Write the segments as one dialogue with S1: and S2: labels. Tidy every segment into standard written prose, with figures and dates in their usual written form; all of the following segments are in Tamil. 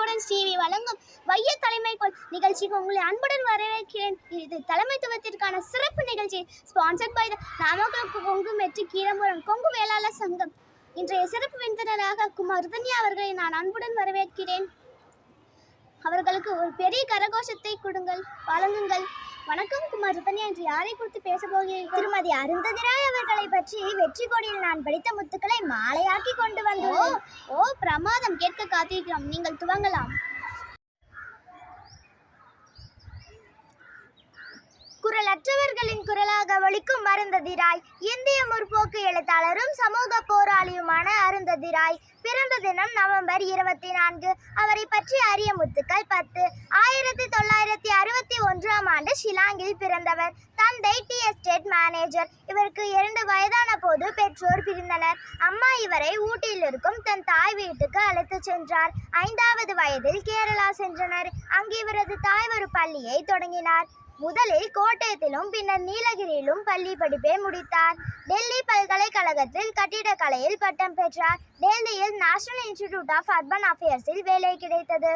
S1: ஸ்டூடெண்ட்ஸ் டிவி வழங்கும் வைய தலைமைக்கோள் நிகழ்ச்சிக்கு உங்களை அன்புடன் வரவேற்கிறேன். இது தலைமைத்துவத்திற்கான சிறப்பு நிகழ்ச்சி. Sponsored by Namakkal Kongu matric Keerambur Kongu Vellalar Sangam. இன்றைய சிறப்பு விருந்தினராக குமார் ருதன்யா அவர்களை நான் அன்புடன் வரவேற்கிறேன். அவர்களுக்கு ஒரு பெரிய கரகோஷத்தை கொடுங்கள், வழங்குங்கள். வணக்கம் குமார் ருதன்யா, இன்று யாரை குறித்து பேச போகிறீர்கள்?
S2: திருமதி அருந்ததிராய் அவர்களை பற்றி வெற்றி கொடியில் நான் படித்த முத்துக்களை மாலையாக்கி கொண்டு வந்தோம்.
S1: ஓ பிரமாதம், கேட்க காத்திருக்கிறோம். நீங்கள் துவங்கலாம்.
S2: குரலற்றவர்களின் குரலாக ஒலிக்கும் அருந்ததிராய். இந்திய முற்போக்கு எழுத்தாளரும் சமூக போராளியுமான அருந்ததிராய் பிறந்த தினம் நவம்பர் 24. அவரை பற்றி அறிய முத்துக்கள் 10. 1961 ஷிலாங்கில் பிறந்தவர். தந்தை டி எஸ்டேட் மேனேஜர். இவருக்கு 2 வயதான போது பெற்றோர் பிரிந்தனர். அம்மா இவரை ஊட்டியில் இருக்கும் தன் தாய் வீட்டுக்கு அழைத்து சென்றார். 5வது வயதில் கேரளா சென்றனர். அங்கு இவரது தாய் ஒரு பள்ளியை தொடங்கினார். முதலில் கோட்டயத்திலும் பின்னர் நீலகிரியிலும் பள்ளி படிப்பை முடித்தார். டெல்லி பல்கலைக்கழகத்தில் கட்டிடக்கலையில் பட்டம் பெற்றார். டெல்லியில் நேஷனல் இன்ஸ்டிடியூட் ஆஃப் அர்பன் அஃபேர்ஸில் வேலை கிடைத்தது.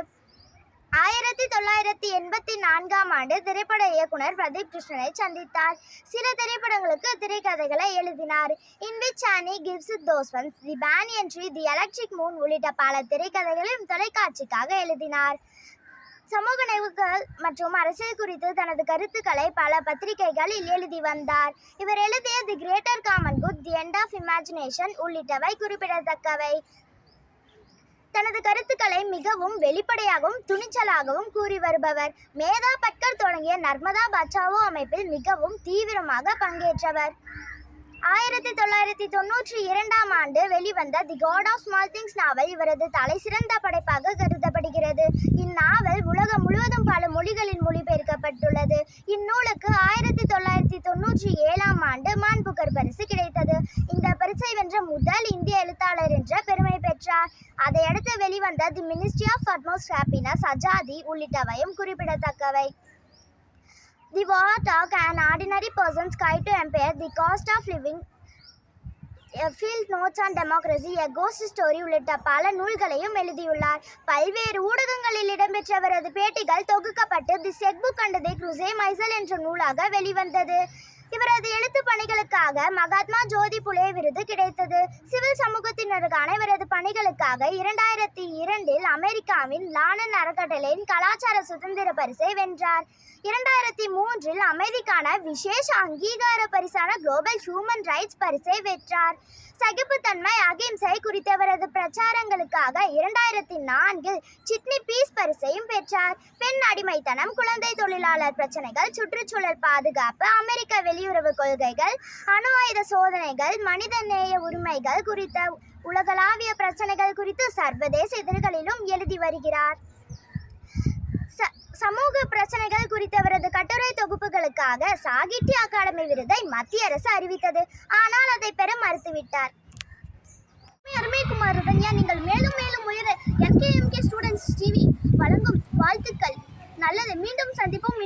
S2: 1984 திரைப்பட இயக்குனர் பிரதீப் கிருஷ்ணனை சந்தித்தார். சில திரைப்படங்களுக்கு திரைக்கதைகளை எழுதினார். In which Annie gives those ones, the banyan tree, the electric moon உள்ளிட்ட பல திரைக்கதைகளையும் தொலைக்காட்சிக்காக எழுதினார். சமூக நிகழ்வுகள் மற்றும் அரசியல் குறித்து தனது கருத்துக்களை பல பத்திரிகைகளில் எழுதி வந்தார். இவர் எழுதிய the greater common good, the end of imagination உள்ளிட்டவை குறிப்பிடத்தக்கவை. தனது கருத்துக்களை மிகவும் வெளிப்படையாகவும் துணிச்சலாகவும் கூறி வருபவர். மேதா பட்கர் தொடங்கிய நர்மதா பச்சாவோ அமைப்பில் மிகவும் தீவிரமாக பங்கேற்றவர். 1992 வெளிவந்த தி காட் ஆஃப் ஸ்மால் திங்ஸ் நாவல் இவரது தலை சிறந்த படைப்பாக கருதப்படுகிறது. இந்நாவல் உலகம் முழுவதும் பல மொழிகளில் மொழிபெயர்க்கப்பட்டுள்ளது. இந்நூலுக்கு 1997 மான் புகர் பரிசு கிடைத்தது. இந்த பரிசை வென்ற முதல் இந்திய எழுத்தாளர் என்ற பெருமை பெற்றார். அதையடுத்து வெளிவந்த the ministry of utmost happiness, Azadi உள்ளிட்டவையும் குறிப்பிடத்தக்கவை. The War Talk, an ordinary person's guide to impair the cost of living, field notes on democracy, a ghost story உள்ளிட்ட பல நூல்களையும் எழுதியுள்ளார். பல்வேறு ஊடகங்களில் இடம்பெற்றவரது பேட்டிகள் தொகுக்கப்பட்டு தி செக் புக் அண்ட் தி குரூசே மைசல் என்ற நூலாக வெளிவந்தது. இவரது எழுத்து பணிகளுக்காக மகாத்மா ஜோதி புலே விருது கிடைத்தது. சிவில் சமூகத்தினருக்கான இவரது பணிகளுக்காக 2002 அமெரிக்காவின் லானன் அறக்கட்டளையின் கலாச்சார சுதந்திர பரிசை வென்றார். 2003 அமைதிக்கான விசேஷ அங்கீகார பரிசான குளோபல் ஹியூமன் ரைட்ஸ் பரிசை வென்றார். சகிப்புத்தன்மை, அகிம்சை குறித்தவரது பிரச்சாரங்களுக்காக 2004 சிட்னி பீஸ் பரிசையும் பெற்றார். பெண் அடிமைத்தனம், குழந்தை தொழிலாளர் பிரச்சனைகள், சுற்றுச்சூழல் பாதுகாப்பு, அமெரிக்க வெளியுறவு கொள்கைகள், அணு ஆயுத சோதனைகள், மனித நேய உரிமைகள் குறித்த உலகளாவிய பிரச்சனைகள் குறித்து சர்வதேச இதழ்களிலும் எழுதி வருகிறார். சமூக பிரச்சனைகள் குறித்தவரது கட்டுரை தொகுப்புகளுக்காக சாகித்ய அகாடமி விருதை மத்திய அரசு அறிவித்தது. ஆனால் அதை பெற மறுத்துவிட்டார்.
S1: அருமை குமார் ருதன்யா, நீங்கள் மேலும் மேலும் உயர எம்கே ஸ்டூடெண்ட்ஸ் டிவி வழங்கும் வாழ்த்துக்கள். நல்லது, மீண்டும் சந்திப்போம்.